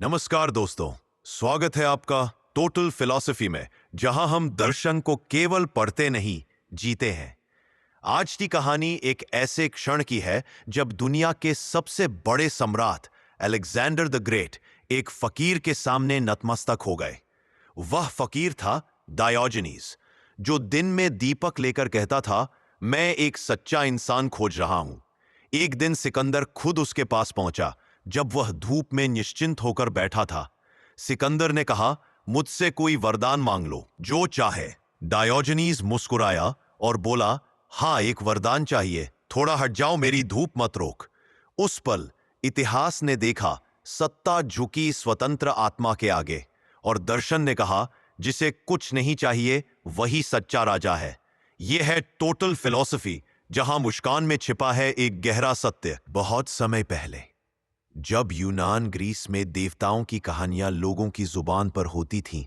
नमस्कार दोस्तों। स्वागत है आपका टोटल फिलॉसफी में, जहां हम दर्शन को केवल पढ़ते नहीं, जीते हैं। आज की कहानी एक ऐसे क्षण की है जब दुनिया के सबसे बड़े सम्राट अलेक्जेंडर द ग्रेट एक फकीर के सामने नतमस्तक हो गए। वह फकीर था डायोजनीज, जो दिन में दीपक लेकर कहता था, मैं एक सच्चा इंसान खोज रहा हूं। एक दिन सिकंदर खुद उसके पास पहुंचा, जब वह धूप में निश्चिंत होकर बैठा था। सिकंदर ने कहा, मुझसे कोई वरदान मांग लो, जो चाहे। डायोजनीज मुस्कुराया और बोला, हाँ, एक वरदान चाहिए। थोड़ा हट जाओ, मेरी धूप मत रोक। उस पल इतिहास ने देखा, सत्ता झुकी स्वतंत्र आत्मा के आगे, और दर्शन ने कहा, जिसे कुछ नहीं चाहिए वही सच्चा राजा है। यह है टोटल फिलॉसफी, जहां मुस्कान में छिपा है एक गहरा सत्य। बहुत समय पहले, जब यूनान ग्रीस में देवताओं की कहानियां लोगों की जुबान पर होती थीं,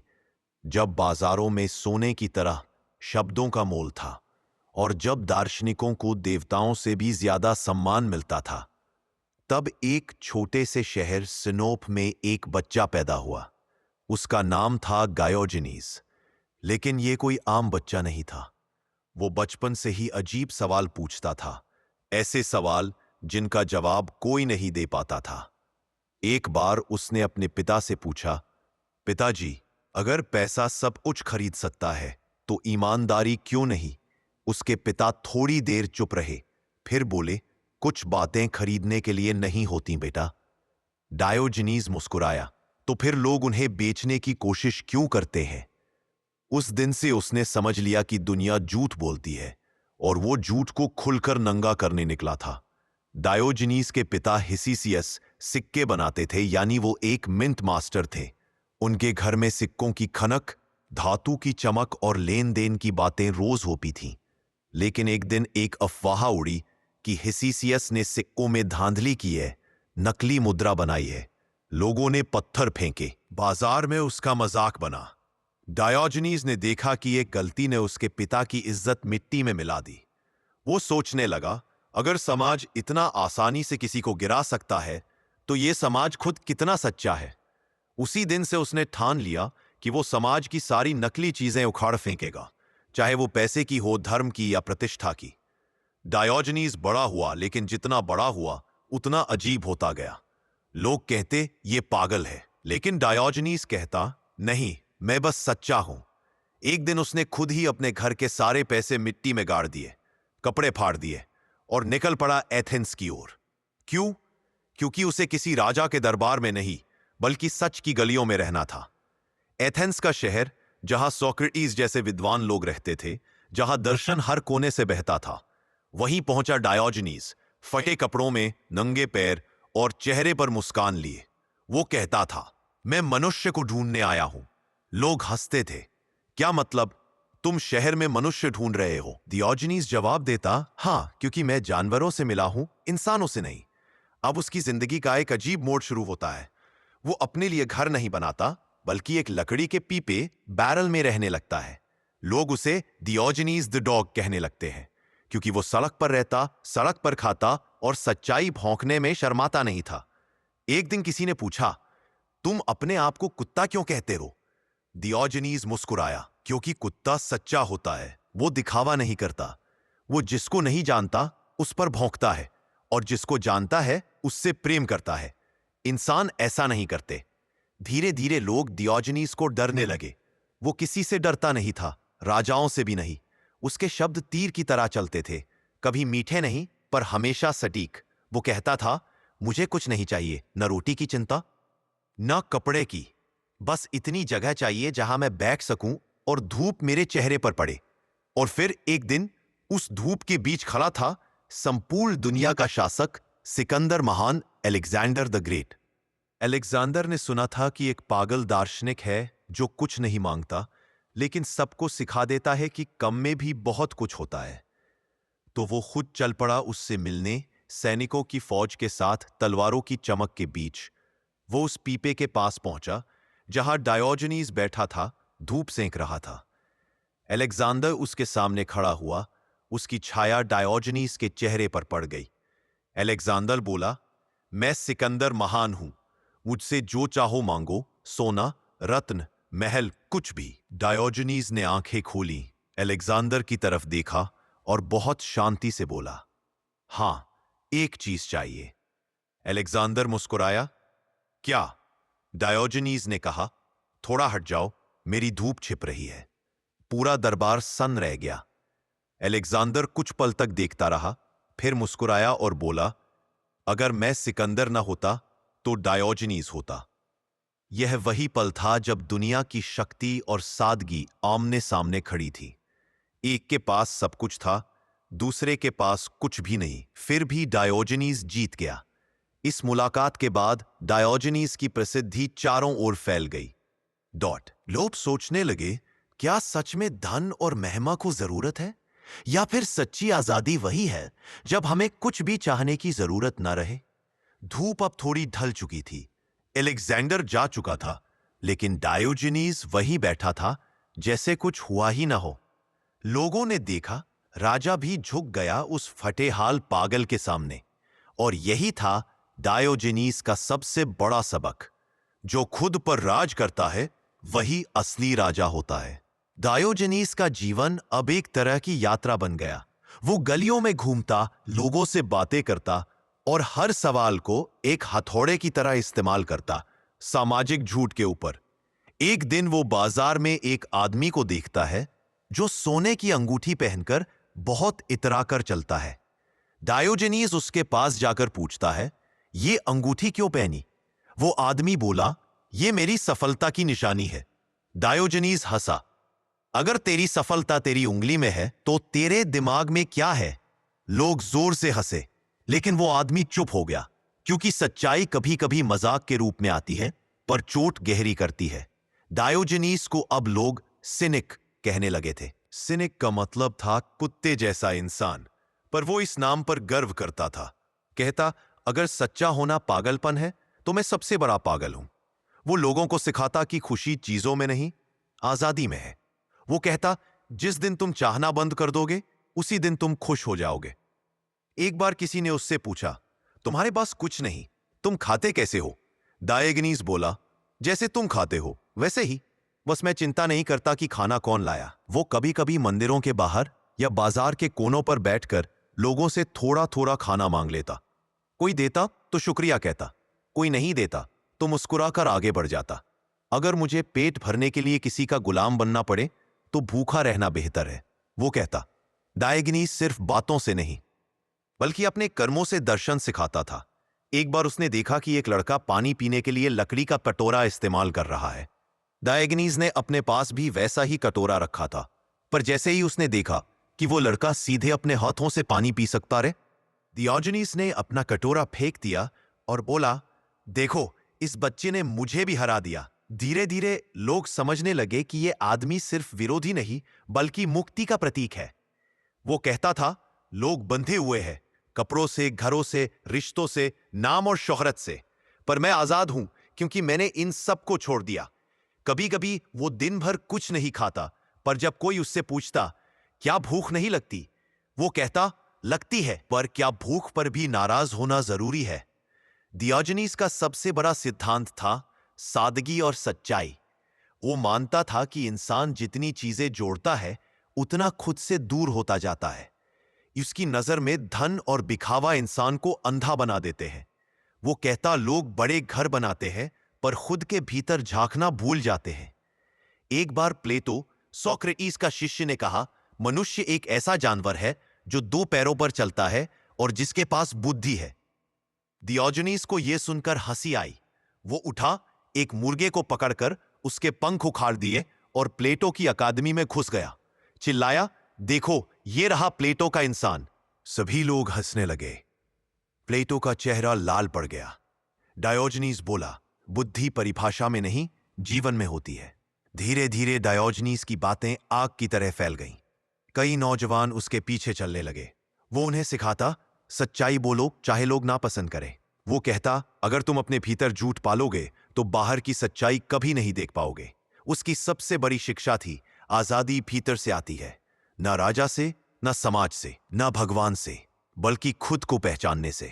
जब बाजारों में सोने की तरह शब्दों का मोल था, और जब दार्शनिकों को देवताओं से भी ज्यादा सम्मान मिलता था, तब एक छोटे से शहर सिनोप में एक बच्चा पैदा हुआ। उसका नाम था गायोजनीस। लेकिन यह कोई आम बच्चा नहीं था। वो बचपन से ही अजीब सवाल पूछता था, ऐसे सवाल जिनका जवाब कोई नहीं दे पाता था। एक बार उसने अपने पिता से पूछा, पिताजी, अगर पैसा सब कुछ खरीद सकता है तो ईमानदारी क्यों नहीं? उसके पिता थोड़ी देर चुप रहे, फिर बोले, कुछ बातें खरीदने के लिए नहीं होती बेटा। डायोजनीज मुस्कुराया, तो फिर लोग उन्हें बेचने की कोशिश क्यों करते हैं? उस दिन से उसने समझ लिया कि दुनिया झूठ बोलती है, और वो झूठ को खुलकर नंगा करने निकला था। डायोजनीस के पिता हिसिसियस सिक्के बनाते थे, यानी वो एक मिंट मास्टर थे। उनके घर में सिक्कों की खनक, धातु की चमक और लेन देन की बातें रोज होती थीं। लेकिन एक दिन एक अफवाह उड़ी कि हिसिसियस ने सिक्कों में धांधली की है, नकली मुद्रा बनाई है। लोगों ने पत्थर फेंके, बाजार में उसका मजाक बना। डायोजनीज ने देखा कि एक गलती ने उसके पिता की इज्जत मिट्टी में मिला दी। वो सोचने लगा, अगर समाज इतना आसानी से किसी को गिरा सकता है, तो ये समाज खुद कितना सच्चा है। उसी दिन से उसने ठान लिया कि वो समाज की सारी नकली चीजें उखाड़ फेंकेगा, चाहे वो पैसे की हो, धर्म की या प्रतिष्ठा की। डायोजनीज बड़ा हुआ, लेकिन जितना बड़ा हुआ उतना अजीब होता गया। लोग कहते ये पागल है, लेकिन डायोजनीज कहता, नहीं, मैं बस सच्चा हूं। एक दिन उसने खुद ही अपने घर के सारे पैसे मिट्टी में गाड़ दिए, कपड़े फाड़ दिए और निकल पड़ा एथेंस की ओर। क्यों? क्योंकि उसे किसी राजा के दरबार में नहीं, बल्कि सच की गलियों में रहना था। एथेंस का शहर, जहां सोक्रेटिस जैसे विद्वान लोग रहते थे, जहां दर्शन हर कोने से बहता था। वहीं पहुंचा डायोजनीस, फटे कपड़ों में, नंगे पैर और चेहरे पर मुस्कान लिए। वो कहता था, मैं मनुष्य को ढूंढने आया हूं। लोग हंसते थे, क्या मतलब, तुम शहर में मनुष्य ढूंढ रहे हो? डियोजेनीस जवाब देता, हाँ, क्योंकि मैं जानवरों से मिला हूं, इंसानों से नहीं। अब उसकी जिंदगी का एक अजीब मोड़ शुरू होता है। वो अपने लिए घर नहीं बनाता, बल्कि एक लकड़ी के पीपे, बैरल में रहने लगता है। लोग उसे डियोजेनीस द डॉग कहने लगते हैं, क्योंकि वो सड़क पर रहता, सड़क पर खाता और सच्चाई भौंकने में शर्माता नहीं था। एक दिन किसी ने पूछा, तुम अपने आप को कुत्ता क्यों कहते हो? डियोजेनीस मुस्कुराया, क्योंकि कुत्ता सच्चा होता है। वो दिखावा नहीं करता। वो जिसको नहीं जानता उस पर भौंकता है, और जिसको जानता है उससे प्रेम करता है। इंसान ऐसा नहीं करते। धीरे धीरे लोग डियोजेनीस को डरने लगे। वो किसी से डरता नहीं था, राजाओं से भी नहीं। उसके शब्द तीर की तरह चलते थे, कभी मीठे नहीं, पर हमेशा सटीक। वो कहता था, मुझे कुछ नहीं चाहिए, न रोटी की चिंता, न कपड़े की, बस इतनी जगह चाहिए जहां मैं बैठ सकूं और धूप मेरे चेहरे पर पड़े। और फिर एक दिन उस धूप के बीच खड़ा था संपूर्ण दुनिया का शासक, सिकंदर महान, अलेक्जेंडर द ग्रेट। अलेक्जेंडर ने सुना था कि एक पागल दार्शनिक है जो कुछ नहीं मांगता, लेकिन सबको सिखा देता है कि कम में भी बहुत कुछ होता है। तो वो खुद चल पड़ा उससे मिलने, सैनिकों की फौज के साथ, तलवारों की चमक के बीच। वो उस पीपे के पास पहुंचा जहां डायोजनीस बैठा था, धूप सेंक रहा था। अलेक्जेंडर उसके सामने खड़ा हुआ। उसकी छाया डायोजनीस के चेहरे पर पड़ गई। अलेक्जेंडर बोला, मैं सिकंदर महान हूं, मुझसे जो चाहो मांगो, सोना, रत्न, महल, कुछ भी। डायोजनीज ने आंखें खोली, अलेक्जेंडर की तरफ देखा और बहुत शांति से बोला, हाँ, एक चीज चाहिए। अलेक्जेंडर मुस्कुराया। क्या? डायोजनीज ने कहा। थोड़ा हट जाओ, मेरी धूप छिप रही है। पूरा दरबार सन्न रह गया। अलेक्जेंडर कुछ पल तक देखता रहा, फिर मुस्कुराया और बोला, अगर मैं सिकंदर न होता तो डायोजनीज होता। यह वही पल था जब दुनिया की शक्ति और सादगी आमने सामने खड़ी थी। एक के पास सब कुछ था, दूसरे के पास कुछ भी नहीं, फिर भी डायोजनीज जीत गया। इस मुलाकात के बाद डायोजनीज की प्रसिद्धि चारों ओर फैल गई। लोग सोचने लगे, क्या सच में धन और महिमा को जरूरत है, या फिर सच्ची आजादी वही है जब हमें कुछ भी चाहने की जरूरत न रहे। धूप अब थोड़ी ढल चुकी थी। अलेक्जेंडर जा चुका था, लेकिन डायोजनीज वहीं बैठा था जैसे कुछ हुआ ही ना हो। लोगों ने देखा, राजा भी झुक गया उस फटेहाल पागल के सामने। और यही था डायोजनीज का सबसे बड़ा सबक, जो खुद पर राज करता है वही असली राजा होता है। डायोजनीज का जीवन अब एक तरह की यात्रा बन गया। वो गलियों में घूमता, लोगों से बातें करता और हर सवाल को एक हथौड़े की तरह इस्तेमाल करता, सामाजिक झूठ के ऊपर। एक दिन वो बाजार में एक आदमी को देखता है जो सोने की अंगूठी पहनकर बहुत इतराकर चलता है। डायोजनीज उसके पास जाकर पूछता है, ये अंगूठी क्यों पहनी? वो आदमी बोला, ये मेरी सफलता की निशानी है। डायोजनीज हंसा। अगर तेरी सफलता तेरी उंगली में है तो तेरे दिमाग में क्या है? लोग जोर से हंसे, लेकिन वो आदमी चुप हो गया, क्योंकि सच्चाई कभी कभी मजाक के रूप में आती है, पर चोट गहरी करती है। डायोजनीज को अब लोग सिनिक कहने लगे थे। सिनिक का मतलब था कुत्ते जैसा इंसान, पर वो इस नाम पर गर्व करता था। कहता, अगर सच्चा होना पागलपन है तो मैं सबसे बड़ा पागल हूं। वो लोगों को सिखाता कि खुशी चीजों में नहीं, आजादी में है। वो कहता, जिस दिन तुम चाहना बंद कर दोगे उसी दिन तुम खुश हो जाओगे। एक बार किसी ने उससे पूछा, तुम्हारे पास कुछ नहीं, तुम खाते कैसे हो? डायोजनीज बोला, जैसे तुम खाते हो वैसे ही, बस मैं चिंता नहीं करता कि खाना कौन लाया। वो कभी कभी मंदिरों के बाहर या बाजार के कोनों पर बैठकर लोगों से थोड़ा थोड़ा खाना मांग लेता। कोई देता तो शुक्रिया कहता, कोई नहीं देता तो मुस्कुराकर आगे बढ़ जाता। अगर मुझे पेट भरने के लिए किसी का गुलाम बनना पड़े तो भूखा रहना बेहतर है, वो कहता। डायोजनीज सिर्फ बातों से नहीं, बल्कि अपने कर्मों से दर्शन सिखाता था। एक बार उसने देखा कि एक लड़का पानी पीने के लिए लकड़ी का कटोरा इस्तेमाल कर रहा है। डायोजनीज ने अपने पास भी वैसा ही कटोरा रखा था, पर जैसे ही उसने देखा कि वो लड़का सीधे अपने हाथों से पानी पी सकता है, डायोजनीज ने अपना कटोरा फेंक दिया और बोला, देखो, इस बच्चे ने मुझे भी हरा दिया। धीरे धीरे लोग समझने लगे कि ये आदमी सिर्फ विरोधी नहीं, बल्कि मुक्ति का प्रतीक है। वो कहता था, लोग बंधे हुए हैं, कपड़ों से, घरों से, रिश्तों से, नाम और शोहरत से, पर मैं आजाद हूं क्योंकि मैंने इन सब को छोड़ दिया। कभी कभी वो दिन भर कुछ नहीं खाता, पर जब कोई उससे पूछता, क्या भूख नहीं लगती, वो कहता, लगती है, पर क्या भूख पर भी नाराज होना जरूरी है? डियोजेनीस का सबसे बड़ा सिद्धांत था सादगी और सच्चाई। वो मानता था कि इंसान जितनी चीजें जोड़ता है उतना खुद से दूर होता जाता है। उसकी नजर में धन और दिखावा इंसान को अंधा बना देते हैं। वो कहता, लोग बड़े घर बनाते हैं पर खुद के भीतर झांकना भूल जाते हैं। एक बार प्लेटो, सोक्रेटिस का शिष्य, ने कहा, मनुष्य एक ऐसा जानवर है जो दो पैरों पर चलता है और जिसके पास बुद्धि है। डियोजेनीस को यह सुनकर हंसी आई। वो उठा, एक मुर्गे को पकड़कर उसके पंख उखाड़ दिए और प्लेटो की अकादमी में घुस गया। चिल्लाया, देखो, ये रहा प्लेटो का इंसान। सभी लोग हंसने लगे। प्लेटो का चेहरा लाल पड़ गया। डायोजेनीस बोला, बुद्धि परिभाषा में नहीं, जीवन में होती है। धीरे धीरे डायोजेनीस की बातें आग की तरह फैल गईं। कई नौजवान उसके पीछे चलने लगे। वो उन्हें सिखाता, सच्चाई बोलो चाहे लोग ना पसंद करें। वो कहता, अगर तुम अपने भीतर झूठ पालोगे तो बाहर की सच्चाई कभी नहीं देख पाओगे। उसकी सबसे बड़ी शिक्षा थी, आजादी भीतर से आती है, ना राजा से, ना समाज से, ना भगवान से, बल्कि खुद को पहचानने से।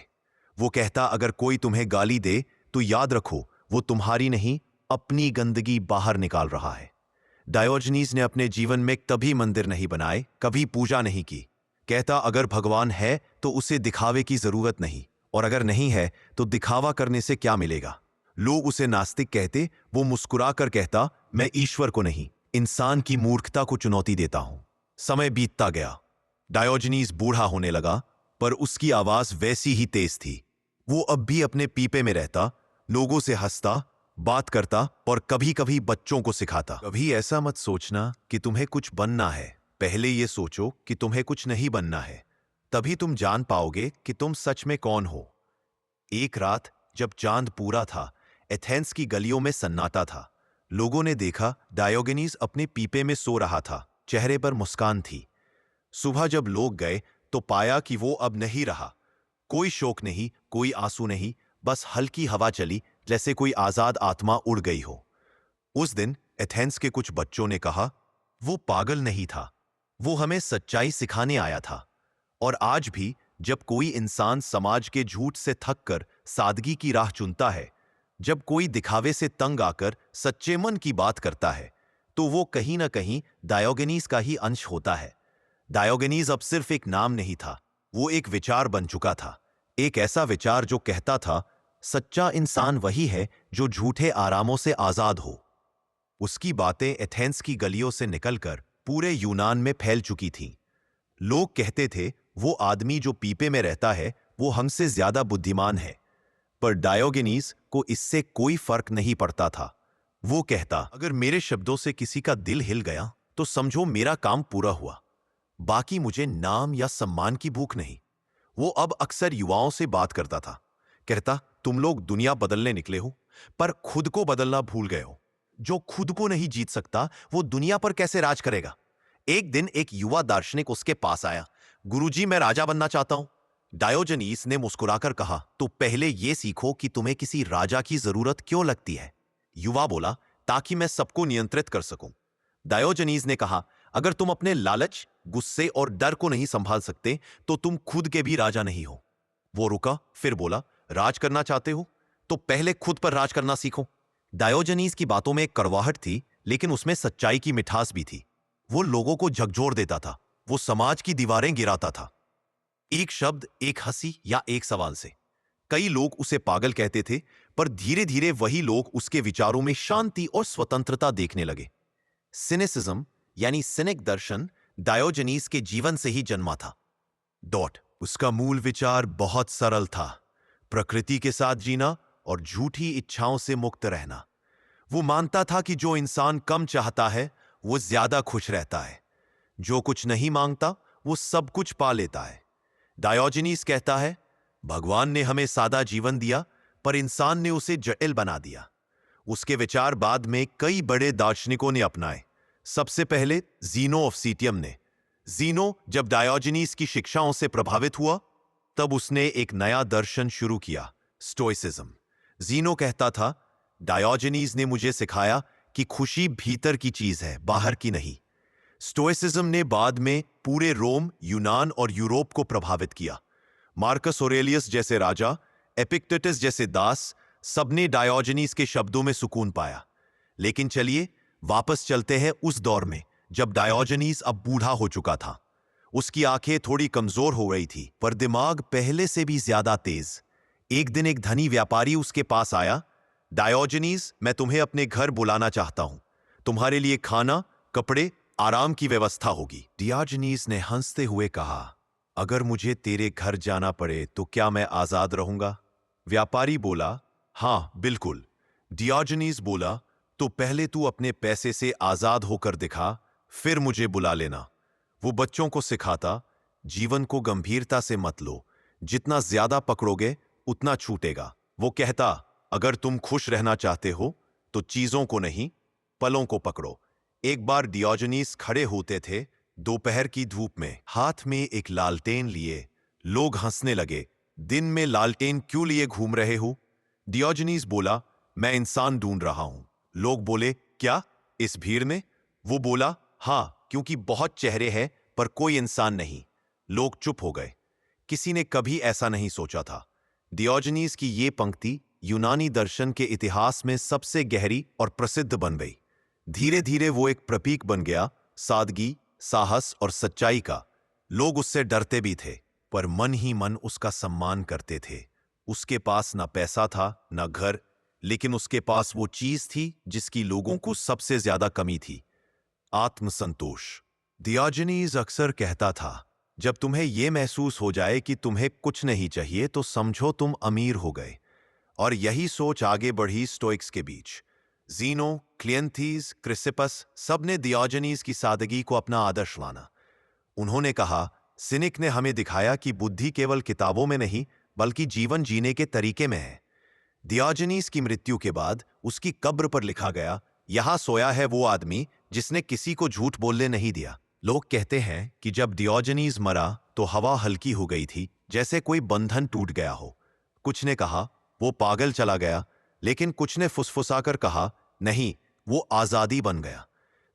वो कहता, अगर कोई तुम्हें गाली दे तो याद रखो वो तुम्हारी नहीं, अपनी गंदगी बाहर निकाल रहा है। डायोजनीज ने अपने जीवन में कभी मंदिर नहीं बनाए, कभी पूजा नहीं की। कहता अगर भगवान है तो उसे दिखावे की जरूरत नहीं, और अगर नहीं है तो दिखावा करने से क्या मिलेगा। लोग उसे नास्तिक कहते, वो मुस्कुराकर कहता मैं ईश्वर को नहीं, इंसान की मूर्खता को चुनौती देता हूं। समय बीतता गया। डायोजनीज बूढ़ा होने लगा, पर उसकी आवाज वैसी ही तेज थी। वो अब भी अपने पीपे में रहता, लोगों से हंसता, बात करता और कभी कभी बच्चों को सिखाता। कभी ऐसा मत सोचना कि तुम्हें कुछ बनना है, पहले ये सोचो कि तुम्हें कुछ नहीं बनना है, तभी तुम जान पाओगे कि तुम सच में कौन हो। एक रात जब चांद पूरा था, एथेंस की गलियों में सन्नाटा था। लोगों ने देखा डायोगेनीज अपने पीपे में सो रहा था, चेहरे पर मुस्कान थी। सुबह जब लोग गए तो पाया कि वो अब नहीं रहा। कोई शोक नहीं, कोई आंसू नहीं, बस हल्की हवा चली, जैसे कोई आजाद आत्मा उड़ गई हो। उस दिन एथेंस के कुछ बच्चों ने कहा, वो पागल नहीं था, वो हमें सच्चाई सिखाने आया था। और आज भी जब कोई इंसान समाज के झूठ से थक कर सादगी की राह चुनता है, जब कोई दिखावे से तंग आकर सच्चे मन की बात करता है, तो वो कहीं ना कहीं डायोगेनीज का ही अंश होता है। डायोगेनीज अब सिर्फ एक नाम नहीं था, वो एक विचार बन चुका था। एक ऐसा विचार जो कहता था सच्चा इंसान वही है जो झूठे आरामों से आजाद हो। उसकी बातें एथेंस की गलियों से निकलकर पूरे यूनान में फैल चुकी थीं। लोग कहते थे वो आदमी जो पीपे में रहता है वो हमसे ज्यादा बुद्धिमान है, पर डायोगेनीज को इससे कोई फर्क नहीं पड़ता था। वो कहता अगर मेरे शब्दों से किसी का दिल हिल गया तो समझो मेरा काम पूरा हुआ, बाकी मुझे नाम या सम्मान की भूख नहीं। वो अब अक्सर युवाओं से बात करता था, कहता तुम लोग दुनिया बदलने निकले हो, पर खुद को बदलना भूल गए हो। जो खुद को नहीं जीत सकता वो दुनिया पर कैसे राज करेगा। एक दिन एक युवा दार्शनिक उसके पास आया, गुरुजी मैं राजा बनना चाहता हूं। डायोजनीस ने मुस्कुराकर कहा, तो पहले यह सीखो कि तुम्हें किसी राजा की जरूरत क्यों लगती है। युवा बोला, ताकि मैं सबको नियंत्रित कर सकूं। डायोजनीस ने कहा, अगर तुम अपने लालच, गुस्से और डर को नहीं संभाल सकते तो तुम खुद के भी राजा नहीं हो। वो रुका, फिर बोला, राज करना चाहते हो तो पहले खुद पर राज करना सीखो। डायोजनीस की बातों में एक कड़वाहट थी, लेकिन उसमें सच्चाई की मिठास भी थी। वो लोगों को झकझोर देता था, वो समाज की दीवारें गिराता था, एक शब्द, एक हंसी या एक सवाल से। कई लोग उसे पागल कहते थे, पर धीरे धीरे वही लोग उसके विचारों में शांति और स्वतंत्रता देखने लगे। सिनिसिज्म यानी सिनिक दर्शन डायोजनीस के जीवन से ही जन्मा था। उसका मूल विचार बहुत सरल था, प्रकृति के साथ जीना और झूठी इच्छाओं से मुक्त रहना। वो मानता था कि जो इंसान कम चाहता है वो ज्यादा खुश रहता है, जो कुछ नहीं मांगता वो सब कुछ पा लेता है। डायोजनीस कहता है भगवान ने हमें सादा जीवन दिया, पर इंसान ने उसे जटिल बना दिया। उसके विचार बाद में कई बड़े दार्शनिकों ने अपनाए। सबसे पहले जीनो ऑफ सीटियम ने। जीनो जब डायोजनीस की शिक्षाओं से प्रभावित हुआ, तब उसने एक नया दर्शन शुरू किया, स्टोइसिज्म। जीनो कहता था, डायोजनीस ने मुझे सिखाया कि खुशी भीतर की चीज है, बाहर की नहीं। स्टोइसिज्म ने बाद में पूरे रोम, यूनान और यूरोप को प्रभावित किया। मार्कस ऑरेलियस जैसे राजा, एपिक्टेटस जैसे दास, सबने डायोजनीस के शब्दों में सुकून पाया। लेकिन चलिए वापस चलते हैं उस दौर में जब डायोजनीस अब बूढ़ा हो चुका था। उसकी आंखें थोड़ी कमजोर हो रही थी, पर दिमाग पहले से भी ज्यादा तेज। एक दिन एक धनी व्यापारी उसके पास आया, डायोजनीस मैं तुम्हें अपने घर बुलाना चाहता हूं, तुम्हारे लिए खाना, कपड़े, आराम की व्यवस्था होगी। डियोजेनीस ने हंसते हुए कहा, अगर मुझे तेरे घर जाना पड़े तो क्या मैं आजाद रहूंगा? व्यापारी बोला, हां बिल्कुल। डियोजेनीस बोला, तो पहले तू अपने पैसे से आजाद होकर दिखा, फिर मुझे बुला लेना। वो बच्चों को सिखाता, जीवन को गंभीरता से मत लो, जितना ज्यादा पकड़ोगे उतना छूटेगा। वो कहता, अगर तुम खुश रहना चाहते हो तो चीजों को नहीं, पलों को पकड़ो। एक बार डियोजेनीस खड़े होते थे दोपहर की धूप में, हाथ में एक लालटेन लिए। लोग हंसने लगे, दिन में लालटेन क्यों लिए घूम रहे हो? डियोजेनीस बोला, मैं इंसान ढूंढ रहा हूं। लोग बोले, क्या इस भीड़ में? वो बोला, हां, क्योंकि बहुत चेहरे हैं पर कोई इंसान नहीं। लोग चुप हो गए, किसी ने कभी ऐसा नहीं सोचा था। डियोजेनीस की ये पंक्ति यूनानी दर्शन के इतिहास में सबसे गहरी और प्रसिद्ध बन गई। धीरे धीरे वो एक प्रतीक बन गया, सादगी, साहस और सच्चाई का। लोग उससे डरते भी थे, पर मन ही मन उसका सम्मान करते थे। उसके पास ना पैसा था, ना घर, लेकिन उसके पास वो चीज थी जिसकी लोगों को सबसे ज्यादा कमी थी, आत्मसंतोष। डियोजेनीज अक्सर कहता था, जब तुम्हें यह महसूस हो जाए कि तुम्हें कुछ नहीं चाहिए तो समझो तुम अमीर हो गए। और यही सोच आगे बढ़ी स्टोइक्स के बीच। जीनो, क्लियंथीज, क्रिसिपस सबने डियोजेनीज की सादगी को अपना आदर्श माना। उन्होंने कहा, सिनिक ने हमें दिखाया कि बुद्धि केवल किताबों में नहीं बल्कि जीवन जीने के तरीके में है। डियोजेनीज की मृत्यु के बाद उसकी कब्र पर लिखा गया, यहां सोया है वो आदमी जिसने किसी को झूठ बोलने नहीं दिया। लोग कहते हैं कि जब डियोजेनीज मरा तो हवा हल्की हो गई थी, जैसे कोई बंधन टूट गया हो। कुछ ने कहा वो पागल चला गया, लेकिन कुछ ने फुसफुसाकर कहा नहीं, वो आजादी बन गया।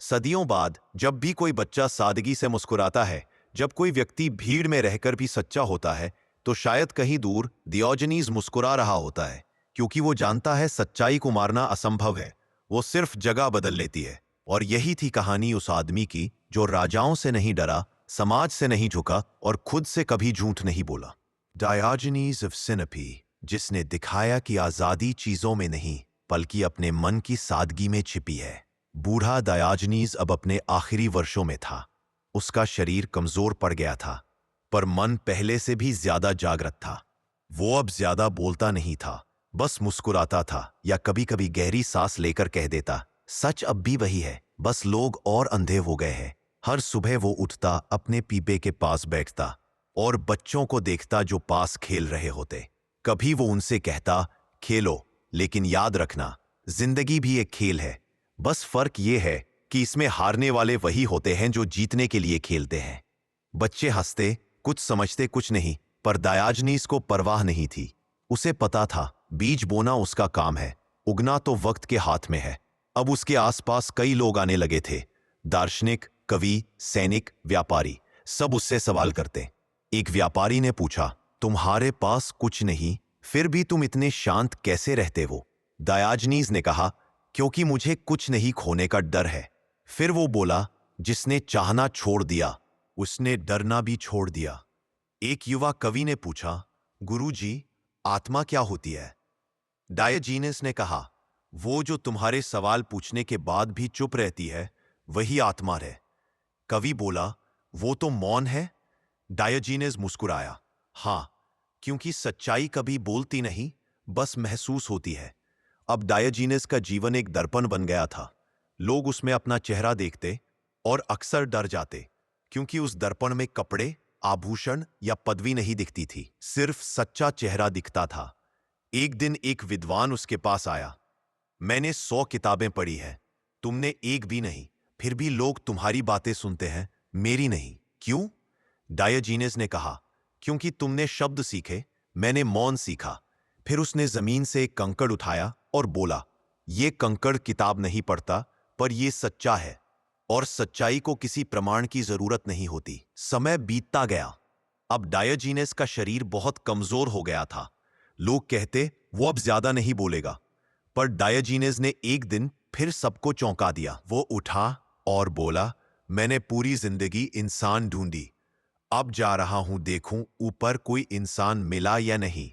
सदियों बाद जब भी कोई बच्चा सादगी से मुस्कुराता है, जब कोई व्यक्ति भीड़ में रहकर भी सच्चा होता है, तो शायद कहीं दूर डियोजेनीज मुस्कुरा रहा होता है, क्योंकि वो जानता है सच्चाई को मारना असंभव है, वो सिर्फ जगह बदल लेती है। और यही थी कहानी उस आदमी की जो राजाओं से नहीं डरा, समाज से नहीं झुका और खुद से कभी झूठ नहीं बोला। डायोजेनीज ऑफ सिनपी, जिसने दिखाया कि आजादी चीजों में नहीं बल्कि अपने मन की सादगी में छिपी है। बूढ़ा डायोजेनीज अब अपने आखिरी वर्षों में था। उसका शरीर कमजोर पड़ गया था, पर मन पहले से भी ज्यादा जागृत था। वो अब ज्यादा बोलता नहीं था, बस मुस्कुराता था या कभी कभी गहरी सांस लेकर कह देता, सच अब भी वही है, बस लोग और अंधे हो गए हैं। हर सुबह वो उठता, अपने पीपे के पास बैठता और बच्चों को देखता जो पास खेल रहे होते। कभी वो उनसे कहता, खेलो, लेकिन याद रखना जिंदगी भी एक खेल है, बस फर्क ये है कि इसमें हारने वाले वही होते हैं जो जीतने के लिए खेलते हैं। बच्चे हंसते, कुछ समझते कुछ नहीं, पर डायोजेनीज को परवाह नहीं थी। उसे पता था बीज बोना उसका काम है, उगना तो वक्त के हाथ में है। अब उसके आसपास कई लोग आने लगे थे, दार्शनिक, कवि, सैनिक, व्यापारी, सब उससे सवाल करते। एक व्यापारी ने पूछा, तुम्हारे पास कुछ नहीं, फिर भी तुम इतने शांत कैसे रहते हो? डायोजेनीज ने कहा, क्योंकि मुझे कुछ नहीं खोने का डर है। फिर वो बोला, जिसने चाहना छोड़ दिया उसने डरना भी छोड़ दिया। एक युवा कवि ने पूछा, गुरुजी, आत्मा क्या होती है? डायोजेनीज ने कहा, वो जो तुम्हारे सवाल पूछने के बाद भी चुप रहती है, वही आत्मा है। कवि बोला, वो तो मौन है। डायोजेनीज मुस्कुराया, हां, क्योंकि सच्चाई कभी बोलती नहीं, बस महसूस होती है। अब डायोजेनीज का जीवन एक दर्पण बन गया था। लोग उसमें अपना चेहरा देखते और अक्सर डर जाते, क्योंकि उस दर्पण में कपड़े, आभूषण या पदवी नहीं दिखती थी, सिर्फ सच्चा चेहरा दिखता था। एक दिन एक विद्वान उसके पास आया, मैंने 100 किताबें पढ़ी हैं, तुमने एक भी नहीं, फिर भी लोग तुम्हारी बातें सुनते हैं, मेरी नहीं। क्यों? डायोजेनीज ने कहा, क्योंकि तुमने शब्द सीखे, मैंने मौन सीखा। फिर उसने जमीन से एक कंकड़ उठाया और बोला, ये कंकड़ किताब नहीं पढ़ता, पर यह सच्चा है, और सच्चाई को किसी प्रमाण की जरूरत नहीं होती। समय बीतता गया। अब डायोजेनीज का शरीर बहुत कमजोर हो गया था। लोग कहते, वो अब ज्यादा नहीं बोलेगा, पर डायोजेनीज ने एक दिन फिर सबको चौंका दिया। वो उठा और बोला, मैंने पूरी जिंदगी इंसान ढूंढी, अब जा रहा हूं देखूं ऊपर कोई इंसान मिला या नहीं।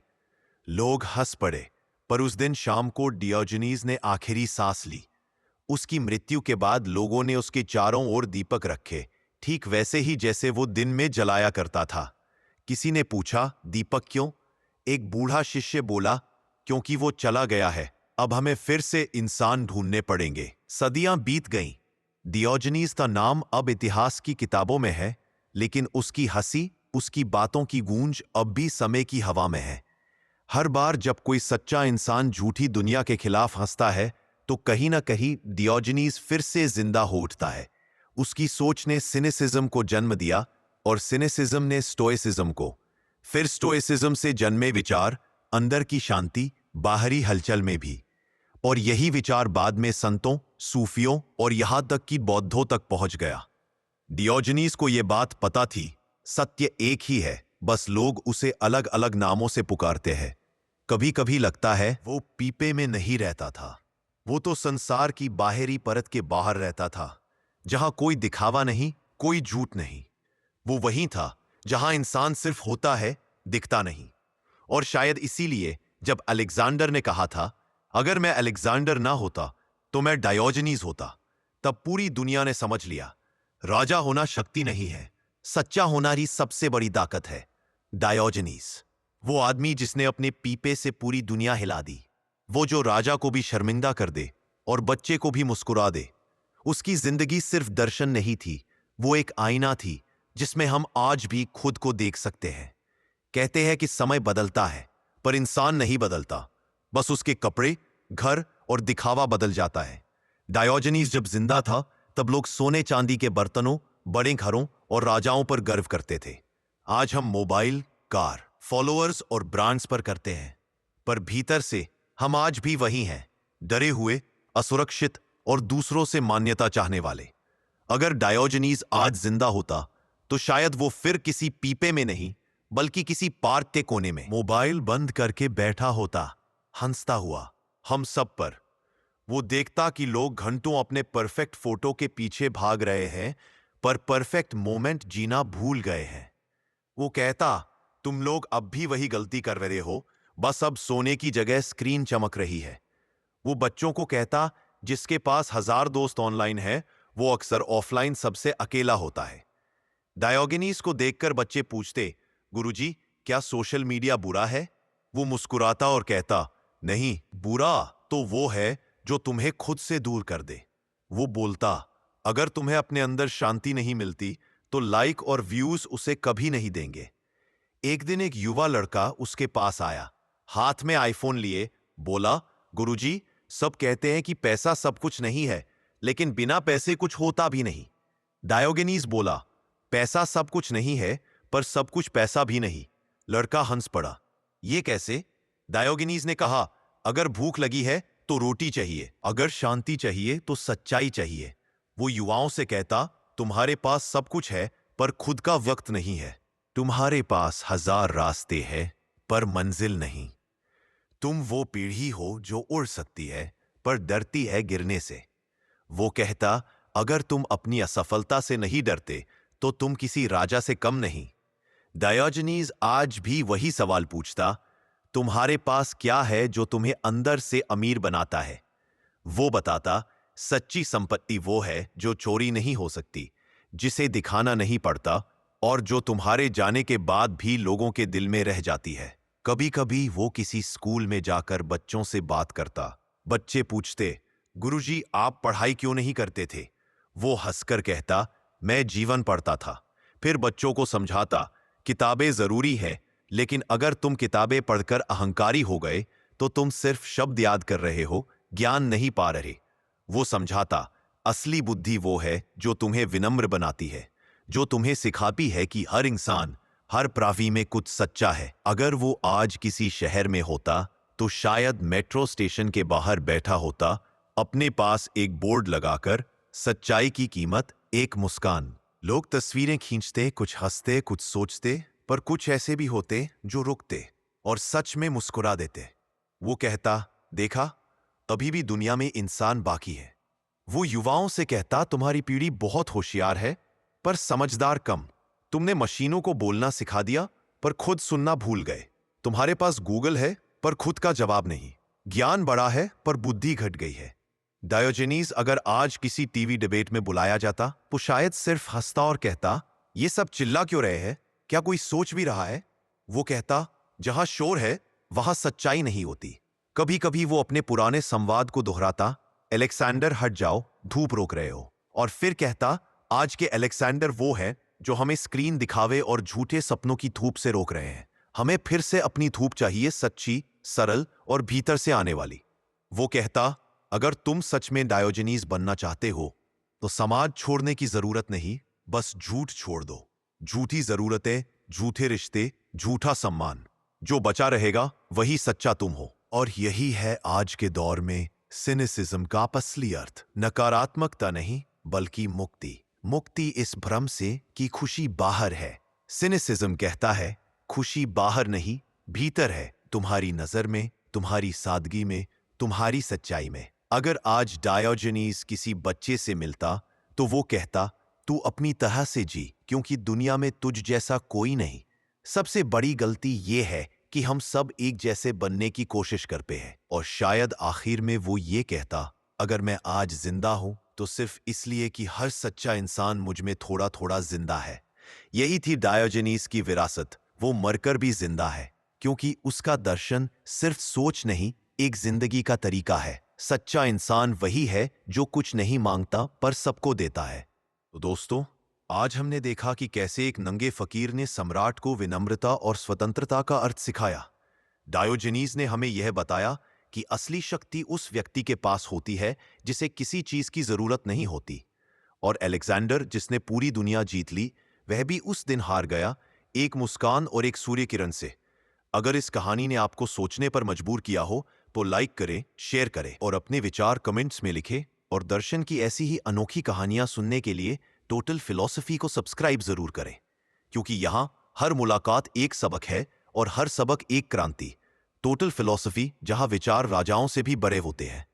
लोग हंस पड़े, पर उस दिन शाम को डियोजेनीज ने आखिरी सांस ली। उसकी मृत्यु के बाद लोगों ने उसके चारों ओर दीपक रखे, ठीक वैसे ही जैसे वो दिन में जलाया करता था। किसी ने पूछा, दीपक क्यों? एक बूढ़ा शिष्य बोला, क्योंकि वो चला गया है, अब हमें फिर से इंसान ढूंढने पड़ेंगे। सदियां बीत गईं। डियोजेनीज का नाम अब इतिहास की किताबों में है, लेकिन उसकी हंसी, उसकी बातों की गूंज अब भी समय की हवा में है। हर बार जब कोई सच्चा इंसान झूठी दुनिया के खिलाफ हंसता है, तो कहीं ना कहीं डियोजेनीज फिर से जिंदा हो उठता है। उसकी सोच ने सिनिसिज्म को जन्म दिया और सिनिसिज्म ने स्टोइसिज्म को। फिर स्टोइसिज्म से जन्मे विचार, अंदर की शांति, बाहरी हलचल में भी। और यही विचार बाद में संतों, सूफियों और यहां तक कि बौद्धों तक पहुंच गया। डियोजेनीज को यह बात पता थी, सत्य एक ही है, बस लोग उसे अलग अलग नामों से पुकारते हैं। कभी कभी लगता है वो पीपे में नहीं रहता था। वो तो संसार की बाहरी परत के बाहर रहता था, जहां कोई दिखावा नहीं, कोई झूठ नहीं। वो वहीं था जहां इंसान सिर्फ होता है, दिखता नहीं। और शायद इसीलिए जब अलेक्जेंडर ने कहा था, अगर मैं अलेक्जेंडर ना होता तो मैं डायोजनीज होता, तब पूरी दुनिया ने समझ लिया, राजा होना शक्ति नहीं है, सच्चा होना ही सबसे बड़ी ताकत है। डायोजनीज, वो आदमी जिसने अपने पीपे से पूरी दुनिया हिला दी। वो जो राजा को भी शर्मिंदा कर दे और बच्चे को भी मुस्कुरा दे। उसकी जिंदगी सिर्फ दर्शन नहीं थी, वो एक आईना थी जिसमें हम आज भी खुद को देख सकते हैं। कहते हैं कि समय बदलता है, पर इंसान नहीं बदलता। बस उसके कपड़े, घर और दिखावा बदल जाता है। डायोजनीज जब जिंदा था, तब लोग सोने चांदी के बर्तनों, बड़े घरों और राजाओं पर गर्व करते थे। आज हम मोबाइल, कार, फॉलोअर्स और ब्रांड्स पर करते हैं, पर भीतर से हम आज भी वही हैं, डरे हुए, असुरक्षित और दूसरों से मान्यता चाहने वाले। अगर डायोजनीज आज जिंदा होता, तो शायद वो फिर किसी पीपे में नहीं, बल्कि किसी पार्क के कोने में मोबाइल बंद करके बैठा होता, हंसता हुआ हम सब पर। वो देखता कि लोग घंटों अपने परफेक्ट फोटो के पीछे भाग रहे हैं, पर परफेक्ट मोमेंट जीना भूल गए हैं। वो कहता, तुम लोग अब भी वही गलती कर रहे हो, बस अब सोने की जगह स्क्रीन चमक रही है। वो बच्चों को कहता, जिसके पास 1000 दोस्त ऑनलाइन है, वो अक्सर ऑफलाइन सबसे अकेला होता है। डायोगेनीज को देखकर बच्चे पूछते, गुरुजी, क्या सोशल मीडिया बुरा है? वो मुस्कुराता और कहता, नहीं, बुरा तो वो है जो तुम्हें खुद से दूर कर दे। वो बोलता, अगर तुम्हें अपने अंदर शांति नहीं मिलती, तो लाइक और व्यूज उसे कभी नहीं देंगे। एक दिन एक युवा लड़का उसके पास आया, हाथ में आईफोन लिए। बोला, गुरुजी, सब कहते हैं कि पैसा सब कुछ नहीं है, लेकिन बिना पैसे कुछ होता भी नहीं। डायोगेनीज बोला, पैसा सब कुछ नहीं है, पर सब कुछ पैसा भी नहीं। लड़का हंस पड़ा, ये कैसे? डायोगेनीज ने कहा, अगर भूख लगी है तो रोटी चाहिए, अगर शांति चाहिए तो सच्चाई चाहिए। वो युवाओं से कहता, तुम्हारे पास सब कुछ है, पर खुद का वक्त नहीं है। तुम्हारे पास 1000 रास्ते हैं, पर मंजिल नहीं। तुम वो पीढ़ी हो जो उड़ सकती है, पर डरती है गिरने से। वो कहता, अगर तुम अपनी असफलता से नहीं डरते, तो तुम किसी राजा से कम नहीं। डायोजनीज आज भी वही सवाल पूछता, तुम्हारे पास क्या है जो तुम्हें अंदर से अमीर बनाता है? वो बताता, सच्ची संपत्ति वो है जो चोरी नहीं हो सकती, जिसे दिखाना नहीं पड़ता, और जो तुम्हारे जाने के बाद भी लोगों के दिल में रह जाती है। कभी कभी वो किसी स्कूल में जाकर बच्चों से बात करता। बच्चे पूछते, गुरुजी, आप पढ़ाई क्यों नहीं करते थे? वो हंसकर कहता, मैं जीवन पढ़ता था। फिर बच्चों को समझाता, किताबें जरूरी है, लेकिन अगर तुम किताबें पढ़कर अहंकारी हो गए, तो तुम सिर्फ शब्द याद कर रहे हो, ज्ञान नहीं पा रहे। वो समझाता, असली बुद्धि वो है जो तुम्हें विनम्र बनाती है, जो तुम्हें सिखाती है कि हर इंसान, हर प्राणी में कुछ सच्चा है। अगर वो आज किसी शहर में होता, तो शायद मेट्रो स्टेशन के बाहर बैठा होता, अपने पास एक बोर्ड लगाकर, सच्चाई की कीमत एक मुस्कान। लोग तस्वीरें खींचते, कुछ हंसते, कुछ सोचते, पर कुछ ऐसे भी होते जो रुकते और सच में मुस्कुरा देते। वो कहता, देखा, अभी भी दुनिया में इंसान बाकी है। वो युवाओं से कहता, तुम्हारी पीढ़ी बहुत होशियार है, पर समझदार कम। तुमने मशीनों को बोलना सिखा दिया, पर खुद सुनना भूल गए। तुम्हारे पास गूगल है, पर खुद का जवाब नहीं। ज्ञान बड़ा है, पर बुद्धि घट गई है। डायोजेनीज अगर आज किसी टीवी डिबेट में बुलाया जाता, तो शायद सिर्फ हंसता और कहता, ये सब चिल्ला क्यों रहे हैं? क्या कोई सोच भी रहा है? वो कहता, जहां शोर है, वहां सच्चाई नहीं होती। कभी कभी वो अपने पुराने संवाद को दोहराता, अलेक्जेंडर हट जाओ, धूप रोक रहे हो। और फिर कहता, आज के अलेक्जेंडर वो है जो हमें स्क्रीन दिखावे और झूठे सपनों की धूप से रोक रहे हैं। हमें फिर से अपनी धूप चाहिए, सच्ची, सरल और भीतर से आने वाली। वो कहता, अगर तुम सच में डायोजेनीज बनना चाहते हो, तो समाज छोड़ने की जरूरत नहीं, बस झूठ छोड़ दो। झूठी जरूरतें, झूठे रिश्ते, झूठा सम्मान। जो बचा रहेगा वही सच्चा तुम हो। और यही है आज के दौर में सिनिसिज्म का असली अर्थ। नकारात्मकता नहीं, बल्कि मुक्ति। मुक्ति इस भ्रम से कि खुशी बाहर है। सिनिसिज्म कहता है, खुशी बाहर नहीं, भीतर है। तुम्हारी नजर में, तुम्हारी सादगी में, तुम्हारी सच्चाई में। अगर आज डायोजनीज किसी बच्चे से मिलता तो वो कहता, तू अपनी तरह से जी, क्योंकि दुनिया में तुझ जैसा कोई नहीं। सबसे बड़ी गलती ये है कि हम सब एक जैसे बनने की कोशिश करते हैं, और शायद आखिर में वो ये कहता, अगर मैं आज जिंदा हूं तो सिर्फ इसलिए कि हर सच्चा इंसान मुझ में थोड़ा थोड़ा जिंदा है। यही थी डायोजनीज की विरासत। वो मरकर भी जिंदा है, क्योंकि उसका दर्शन सिर्फ सोच नहीं, एक जिंदगी का तरीका है। सच्चा इंसान वही है जो कुछ नहीं मांगता पर सबको देता है। तो दोस्तों, आज हमने देखा कि कैसे एक नंगे फकीर ने सम्राट को विनम्रता और स्वतंत्रता का अर्थ सिखाया। डायोजनीज ने हमें यह बताया कि असली शक्ति उस व्यक्ति के पास होती है जिसे किसी चीज की जरूरत नहीं होती। और अलेक्जेंडर, जिसने पूरी दुनिया जीत ली, वह भी उस दिन हार गया, एक मुस्कान और एक सूर्य किरण से। अगर इस कहानी ने आपको सोचने पर मजबूर किया हो तो लाइक करें, शेयर करें और अपने विचार कमेंट्स में लिखें। और दर्शन की ऐसी ही अनोखी कहानियां सुनने के लिए टोटल फिलॉसफी को सब्सक्राइब जरूर करें, क्योंकि यहां हर मुलाकात एक सबक है और हर सबक एक क्रांति। टोटल फिलॉसफी, जहां विचार राजाओं से भी बड़े होते हैं।